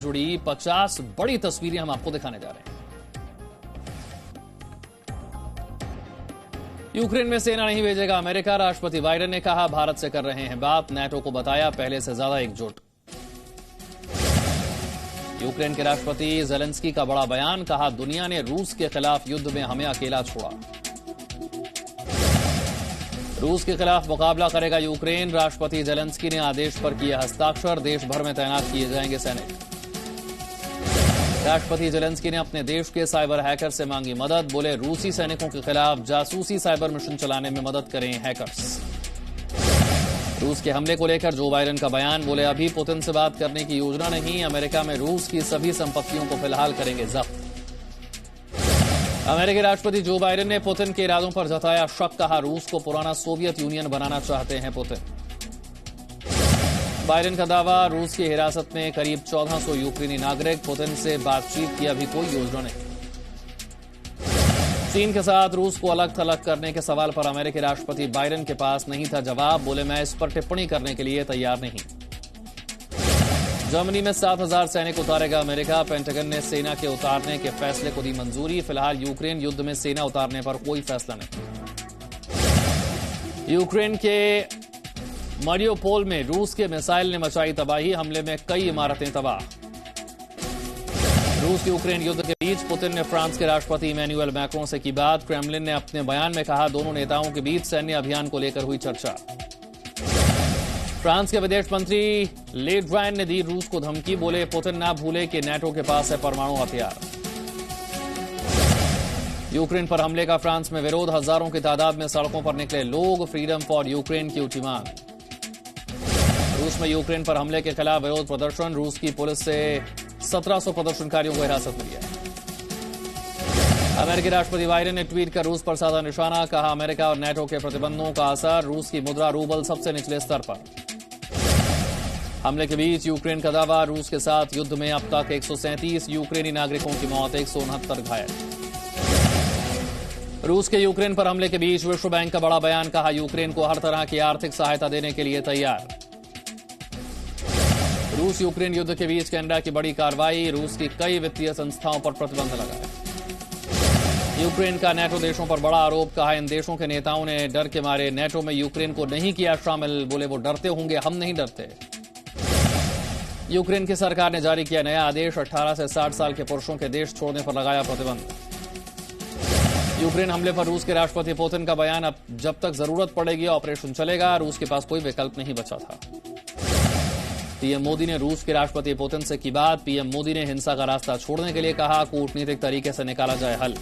जुड़ी 50 बड़ी तस्वीरें हम आपको दिखाने जा रहे हैं। यूक्रेन में सेना नहीं भेजेगा अमेरिका, राष्ट्रपति बाइडेन ने कहा भारत से कर रहे हैं बात, नेटो को बताया पहले से ज्यादा एकजुट। यूक्रेन के राष्ट्रपति जेलेंस्की का बड़ा बयान, कहा दुनिया ने रूस के खिलाफ युद्ध में हमें अकेला छोड़ा। रूस के खिलाफ मुकाबला करेगा यूक्रेन, राष्ट्रपति जेलेंस्की ने आदेश पर किए हस्ताक्षर, देश भर में तैनात किए जाएंगे सैनिक। राष्ट्रपति जेलेंस्की ने अपने देश के साइबर हैकर से मांगी मदद, बोले रूसी सैनिकों के खिलाफ जासूसी साइबर मिशन चलाने में मदद करें हैकर्स। रूस के हमले को लेकर जो बाइडेन का बयान, बोले अभी पुतिन से बात करने की योजना नहीं, अमेरिका में रूस की सभी संपत्तियों को फिलहाल करेंगे जब्त। अमेरिकी राष्ट्रपति जो बाइडेन ने पुतिन के इरादों पर जताया शक, कहा रूस को पुराना सोवियत यूनियन बनाना चाहते हैं पुतिन। बाइडेन का दावा, रूस की हिरासत में करीब 1400 यूक्रेनी नागरिक, पुतिन से बातचीत की अभी कोई योजना नहीं। चीन के साथ रूस को अलग थलग करने के सवाल पर अमेरिकी राष्ट्रपति बाइडेन के पास नहीं था जवाब, बोले मैं इस पर टिप्पणी करने के लिए तैयार नहीं। जर्मनी में 7000 सैनिक उतारेगा अमेरिका, पेंटागन ने सेना के उतारने के फैसले को दी मंजूरी, फिलहाल यूक्रेन युद्ध में सेना उतारने पर कोई फैसला नहीं। यूक्रेन के मारियोपोल में रूस के मिसाइल ने मचाई तबाही, हमले में कई इमारतें तबाह। रूस यूक्रेन युद्ध के बीच पुतिन ने फ्रांस के राष्ट्रपति इमैनुअल मैक्रों से की बात, क्रेमलिन ने अपने बयान में कहा दोनों नेताओं के बीच सैन्य अभियान को लेकर हुई चर्चा। फ्रांस के विदेश मंत्री ले ड्रायन ने दी रूस को धमकी, बोले पुतिन ना भूले कि नेटो के पास है परमाणु हथियार। यूक्रेन पर हमले का फ्रांस में विरोध, हजारों की तादाद में सड़कों पर निकले लोग, फ्रीडम फॉर यूक्रेन की उठी मांग। रूस में यूक्रेन पर हमले के खिलाफ विरोध प्रदर्शन, रूस की पुलिस से 1700 प्रदर्शनकारियों को हिरासत में लिया। अमेरिकी राष्ट्रपति बाइडेन ने ट्वीट कर रूस पर साधा निशाना, कहा अमेरिका और नेटो के प्रतिबंधों का असर, रूस की मुद्रा रूबल सबसे निचले स्तर पर। हमले के बीच यूक्रेन का दावा, रूस के साथ युद्ध में अब तक 137 यूक्रेनी नागरिकों की मौत, 169 घायल। रूस के यूक्रेन पर हमले के बीच विश्व बैंक का बड़ा बयान, कहा यूक्रेन को हर तरह की आर्थिक सहायता देने के लिए तैयार। रूस यूक्रेन युद्ध के बीच कनाडा की बड़ी कार्रवाई, रूस की कई वित्तीय संस्थाओं पर प्रतिबंध लगाया। यूक्रेन का नेटो देशों पर बड़ा आरोप, कहा इन देशों के नेताओं ने डर के मारे नेटो में यूक्रेन को नहीं किया शामिल, बोले वो डरते होंगे, हम नहीं डरते। यूक्रेन की सरकार ने जारी किया नया आदेश, 18 से 60 साल के पुरुषों के देश छोड़ने पर लगाया प्रतिबंध। यूक्रेन हमले पर रूस के राष्ट्रपति पुतिन का बयान, अब जब तक जरूरत पड़ेगी ऑपरेशन चलेगा, रूस के पास कोई विकल्प नहीं बचा था। पीएम मोदी ने रूस के राष्ट्रपति पुतिन से की बात, पीएम मोदी ने हिंसा का रास्ता छोड़ने के लिए कहा, कूटनीतिक तरीके से निकाला जाए हल।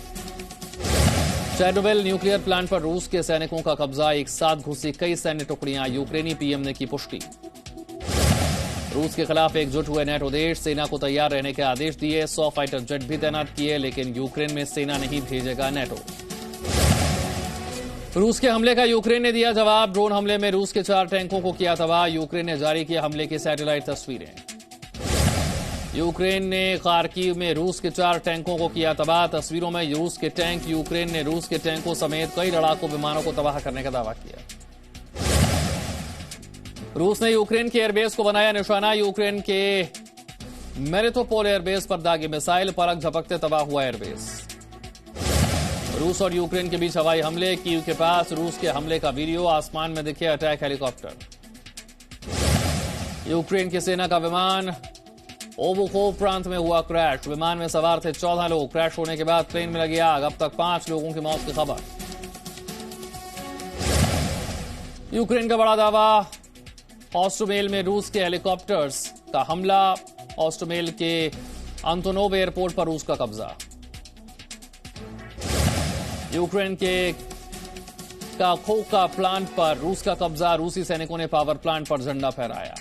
चेर्नोबिल न्यूक्लियर प्लांट पर रूस के सैनिकों का कब्जा, एक साथ घुसी कई सैन्य टुकड़ियां, यूक्रेनी पीएम ने की पुष्टि। रूस के खिलाफ एकजुट हुए नेटो देश, सेना को तैयार रहने के आदेश दिए, 100 फाइटर जेट भी तैनात किए, लेकिन यूक्रेन में सेना नहीं भेजेगा नेटो। रूस के हमले का यूक्रेन ने दिया जवाब, ड्रोन हमले में रूस के 4 टैंकों को किया तबाह, यूक्रेन ने जारी किया हमले की सैटेलाइट तस्वीरें। यूक्रेन ने खार्किव में रूस के 4 टैंकों को किया तबाह, तस्वीरों में रूस के टैंक, यूक्रेन ने रूस के टैंकों समेत कई लड़ाकू विमानों को तबाह करने का दावा किया। रूस ने यूक्रेन के एयरबेस को बनाया निशाना, यूक्रेन के मेरिटोपोल एयरबेस पर दागी मिसाइल, परख झपकते तबाह हुआ एयरबेस। रूस और यूक्रेन के बीच हवाई हमले, कीव के पास रूस के हमले का वीडियो, आसमान में दिखे अटैक हेलीकॉप्टर। यूक्रेन की सेना का विमान ओबुकोव प्रांत में हुआ क्रैश, विमान में सवार थे 14 लोग, क्रैश होने के बाद प्लेन में लगी आग, अब तक 5 लोगों की मौत की खबर। यूक्रेन का बड़ा दावा, ऑस्ट्रोमेल में रूस के हेलीकॉप्टर्स का हमला, ऑस्ट्रोमेल के अंतोनोव एयरपोर्ट पर रूस का कब्जा। यूक्रेन के काखोवका प्लांट पर रूस का कब्जा, रूसी सैनिकों ने पावर प्लांट पर झंडा फहराया।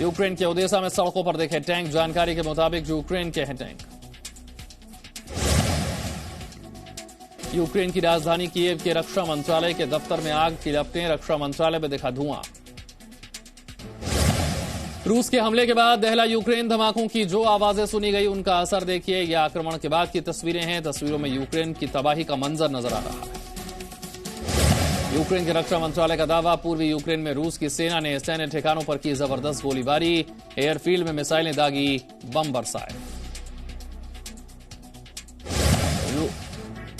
यूक्रेन के ओदेसा में सड़कों पर देखे टैंक, जानकारी के मुताबिक यूक्रेन के हैं टैंक। यूक्रेन की राजधानी कीव के रक्षा मंत्रालय के दफ्तर में आग की लपटें, रक्षा मंत्रालय में दिखा धुआं। रूस के हमले के बाद दहला यूक्रेन, धमाकों की जो आवाजें सुनी गई उनका असर देखिए, यह आक्रमण के बाद की तस्वीरें हैं, तस्वीरों में यूक्रेन की तबाही का मंजर नजर आ रहा है। यूक्रेन के रक्षा मंत्रालय का दावा, पूर्वी यूक्रेन में रूस की सेना ने सैन्य ठिकानों पर की जबरदस्त गोलीबारी, एयरफील्ड में मिसाइलें दागी, बम बरसाए।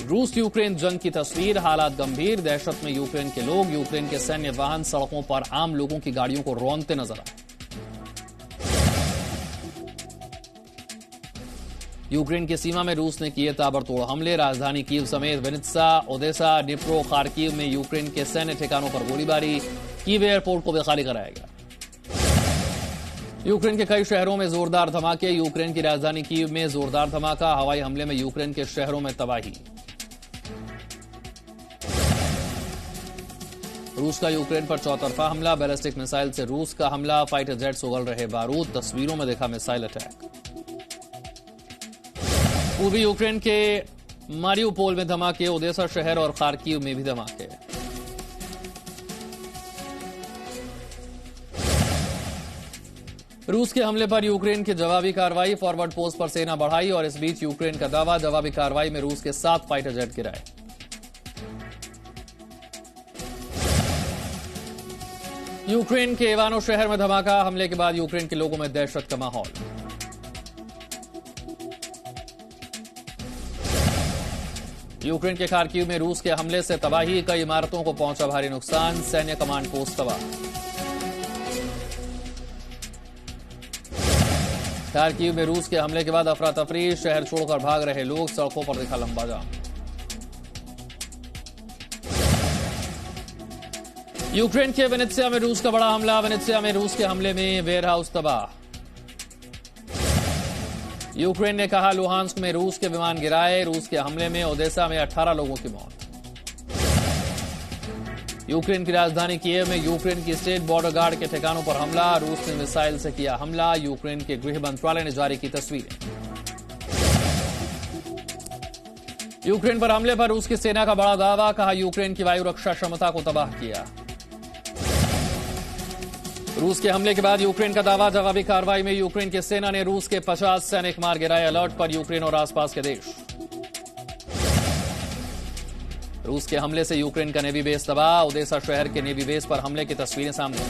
रूस यूक्रेन जंग की तस्वीर, हालात गंभीर, दहशत में यूक्रेन के लोग, यूक्रेन के सैन्य वाहन सड़कों पर आम लोगों की गाड़ियों को रौंदते नजर आए। यूक्रेन की सीमा में रूस ने किए ताबड़तोड़ हमले, राजधानी कीव समेत विनित्सा, ओदेसा, डिप्रो, खार्किव में यूक्रेन के सैन्य ठिकानों पर गोलीबारी, कीव एयरपोर्ट को भी खाली कराया गया। यूक्रेन के कई शहरों में जोरदार धमाके, यूक्रेन की राजधानी कीव में जोरदार धमाका, हवाई हमले में यूक्रेन के शहरों में तबाही। रूस का यूक्रेन पर चौतरफा हमला, बैलिस्टिक मिसाइल से रूस का हमला, फाइटर जेट्स उगल रहे बारूद, तस्वीरों में देखा मिसाइल अटैक। पूर्वी यूक्रेन के मारियुपोल में धमाके, ओदेसा शहर और खार्किव में भी धमाके। रूस के हमले पर यूक्रेन की जवाबी कार्रवाई, फॉरवर्ड पोस्ट पर सेना बढ़ाई और इस बीच यूक्रेन का दावा, जवाबी कार्रवाई में रूस के 7 फाइटर जेट गिराए। यूक्रेन के इवानो शहर में धमाका, हमले के बाद यूक्रेन के लोगों में दहशत का माहौल। यूक्रेन के खार्किव में रूस के हमले से तबाही, कई इमारतों को पहुंचा भारी नुकसान, सैन्य कमांड पोस्ट तबाह। खार्किव में रूस के हमले के बाद अफरा तफरी, शहर छोड़कर भाग रहे लोग, सड़कों पर दिखा लंबा जाम। यूक्रेन के वेनेत्सिया में रूस का बड़ा हमला, वेनेत्सिया में रूस के हमले में वेयरहाउस तबाह। यूक्रेन ने कहा लुहांस्क में रूस के विमान गिराए, रूस के हमले में ओदेसा में 18 लोगों की मौत। यूक्रेन की राजधानी कीव में यूक्रेन की स्टेट बॉर्डर गार्ड के ठिकानों पर हमला, रूस ने मिसाइल से किया हमला, यूक्रेन के गृह मंत्रालय ने जारी की तस्वीरें। यूक्रेन पर हमले पर रूस की सेना का बड़ा दावा, कहा यूक्रेन की वायु रक्षा क्षमता को तबाह किया। रूस के हमले के बाद यूक्रेन का दावा, जवाबी कार्रवाई में यूक्रेन की सेना ने रूस के 50 सैनिक मार गिराए, अलर्ट पर यूक्रेन और आसपास के देश। रूस के हमले से यूक्रेन का नेवी बेस तबाह, ओदेसा शहर के नेवी बेस पर हमले की तस्वीरें सामने आई।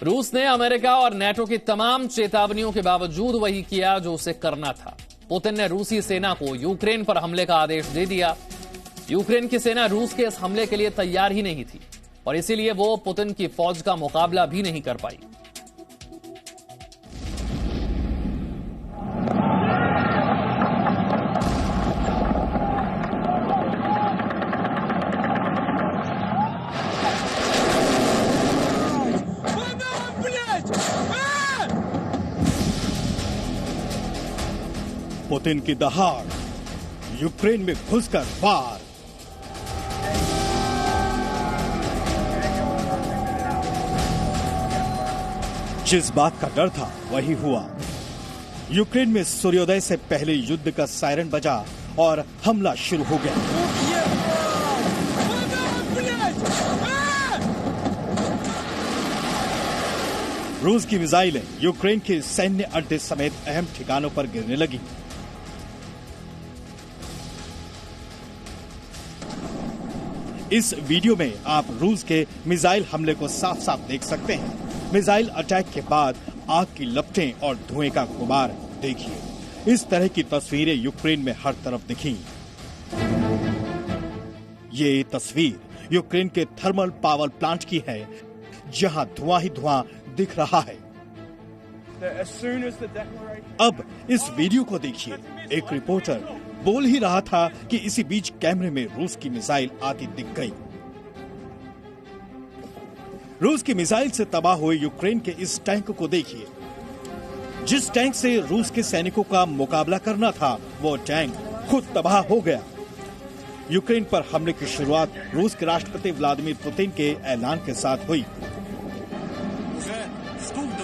रूस ने अमेरिका और नेटो की तमाम चेतावनियों के बावजूद वही किया जो उसे करना था। पुतिन ने रूसी सेना को यूक्रेन पर हमले का आदेश दे दिया। यूक्रेन की सेना रूस के इस हमले के लिए तैयार ही नहीं थी और इसीलिए वो पुतिन की फौज का मुकाबला भी नहीं कर पाई। पुतिन की दहाड़, यूक्रेन में घुसकर वार। जिस बात का डर था वही हुआ। यूक्रेन में सूर्योदय से पहले युद्ध का सायरन बजा और हमला शुरू हो गया। रूस की मिसाइलें यूक्रेन के सैन्य अड्डे समेत अहम ठिकानों पर गिरने लगी। इस वीडियो में आप रूस के मिसाइल हमले को साफ साफ देख सकते हैं। मिसाइल अटैक के बाद आग की लपटें और धुएं का गुबार देखिए। इस तरह की तस्वीरें यूक्रेन में हर तरफ दिखी। ये तस्वीर यूक्रेन के थर्मल पावर प्लांट की है, जहां धुआं ही धुआं दिख रहा है। अब इस वीडियो को देखिए। एक रिपोर्टर बोल ही रहा था कि इसी बीच कैमरे में रूस की मिसाइल आती दिख गई। रूस की मिसाइल से तबाह हुए यूक्रेन के इस टैंक को देखिए। जिस टैंक से रूस के सैनिकों का मुकाबला करना था, वो टैंक खुद तबाह हो गया। यूक्रेन पर हमले की शुरुआत रूस के राष्ट्रपति व्लादिमीर पुतिन के ऐलान के साथ हुई।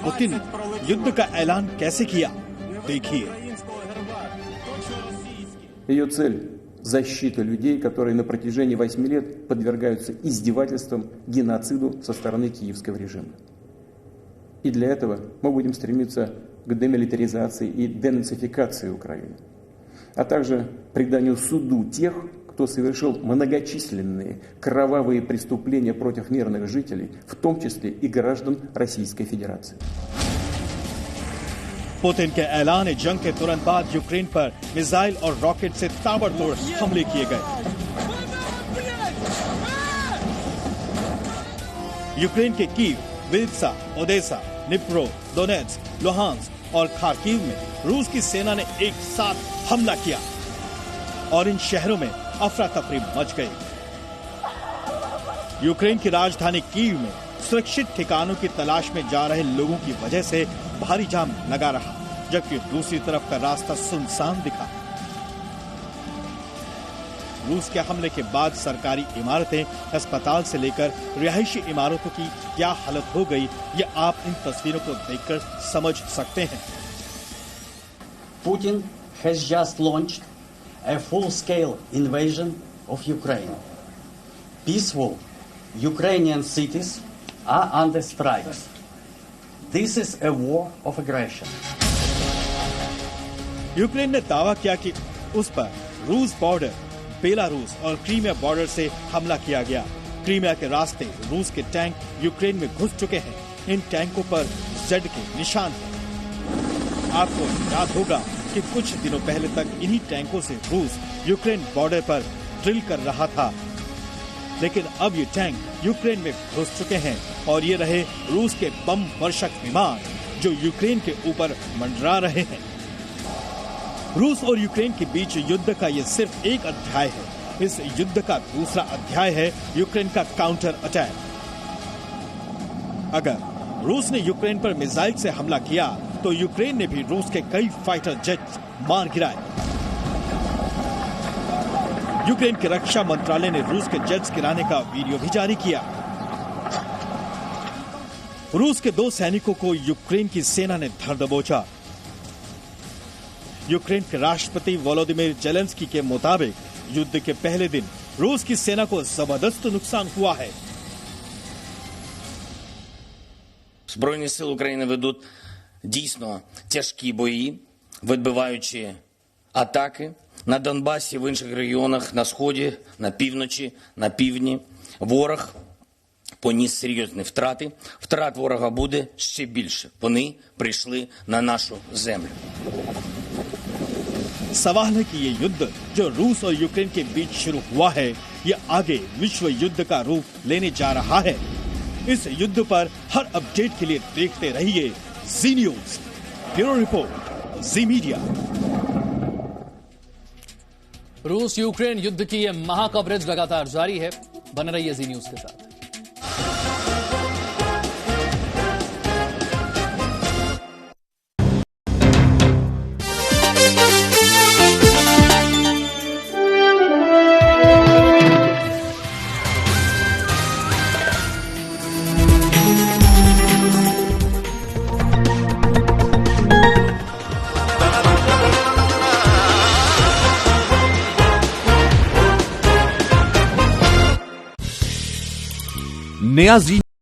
पुतिन युद्ध का ऐलान कैसे किया, देखिए। Ее цель – защита людей, которые на протяжении 8 лет подвергаются издевательствам, геноциду со стороны киевского режима. И для этого мы будем стремиться к демилитаризации и денацификации Украины, а также преданию суду тех, кто совершил многочисленные кровавые преступления против мирных жителей, в том числе и граждан Российской Федерации. पुतिन के ऐलान जंग के तुरंत बाद यूक्रेन पर मिसाइल और रॉकेट से ताबड़तोड़ हमले किए गए। यूक्रेन के Kyiv, Vinnytsia, Odesa, Dnipro, Donetsk, Luhansk और खार्किव में रूस की सेना ने एक साथ हमला किया और इन शहरों में अफरा तफरी मच गई। यूक्रेन की राजधानी कीव में सुरक्षित ठिकानों की तलाश में जा रहे लोगों की वजह से भारी जाम लगा रहा, जबकि दूसरी तरफ का रास्ता सुनसान दिखा। रूस के हमले के बाद सरकारी इमारतें, अस्पताल से लेकर रिहायशी इमारतों की क्या हालत हो गई, ये आप इन तस्वीरों को देखकर समझ सकते हैं। Putin has just launched a full-scale invasion of Ukraine. Peaceful Ukrainian cities are under strikes. This is a war of aggression. Ukraine ने दावा किया कि उस पर रूस बॉर्डर, बेलारूस और क्रीमिया बॉर्डर से हमला किया गया। क्रीमिया के रास्ते रूस के टैंक यूक्रेन में घुस चुके हैं। इन टैंकों पर जेड के निशान हैं। आपको याद होगा कि कुछ दिनों पहले तक इन्हीं टैंकों से रूस यूक्रेन बॉर्डर पर ड्रिल कर रहा था, लेकिन अब ये टैंक यूक्रेन में घुस चुके हैं और ये रहे रूस के बम वर्षक विमान जो यूक्रेन के ऊपर मंडरा रहे हैं। रूस और यूक्रेन के बीच युद्ध का ये सिर्फ एक अध्याय है। इस युद्ध का दूसरा अध्याय है यूक्रेन का काउंटर अटैक। अगर रूस ने यूक्रेन पर मिसाइल से हमला किया तो यूक्रेन ने भी रूस के कई फाइटर जेट मार गिराए। यूक्रेन के रक्षा मंत्रालय ने रूस के जेट्स गिराने का वीडियो भी जारी किया। रूस के 2 सैनिकों को यूक्रेन की सेना ने धर दबोचा। यूक्रेन के राष्ट्रपति वोलोदिमीर जेलेंस्की के मुताबिक युद्ध के पहले दिन रूस की सेना को जबरदस्त नुकसान हुआ है। Збройні сили України ведуть дійсно тяжкі бої, відбиваючи атаки на Донбасі, в інших регіонах, на Сході, на півночі, на півдні. Ворог поніс серйозні втрати. Втрат ворога буде ще більше. Вони прийшли на нашу землю. सवाल है कि ये युद्ध जो रूस और यूक्रेन के बीच शुरू हुआ है, ये आगे विश्व युद्ध का रूप लेने जा रहा है। इस युद्ध पर हर अपडेट के लिए देखते रहिए जी न्यूज। ब्यूरो रिपोर्ट, जी मीडिया। रूस यूक्रेन युद्ध की यह महाकवरेज लगातार जारी है। बने रहिए जी न्यूज के साथ। नया जी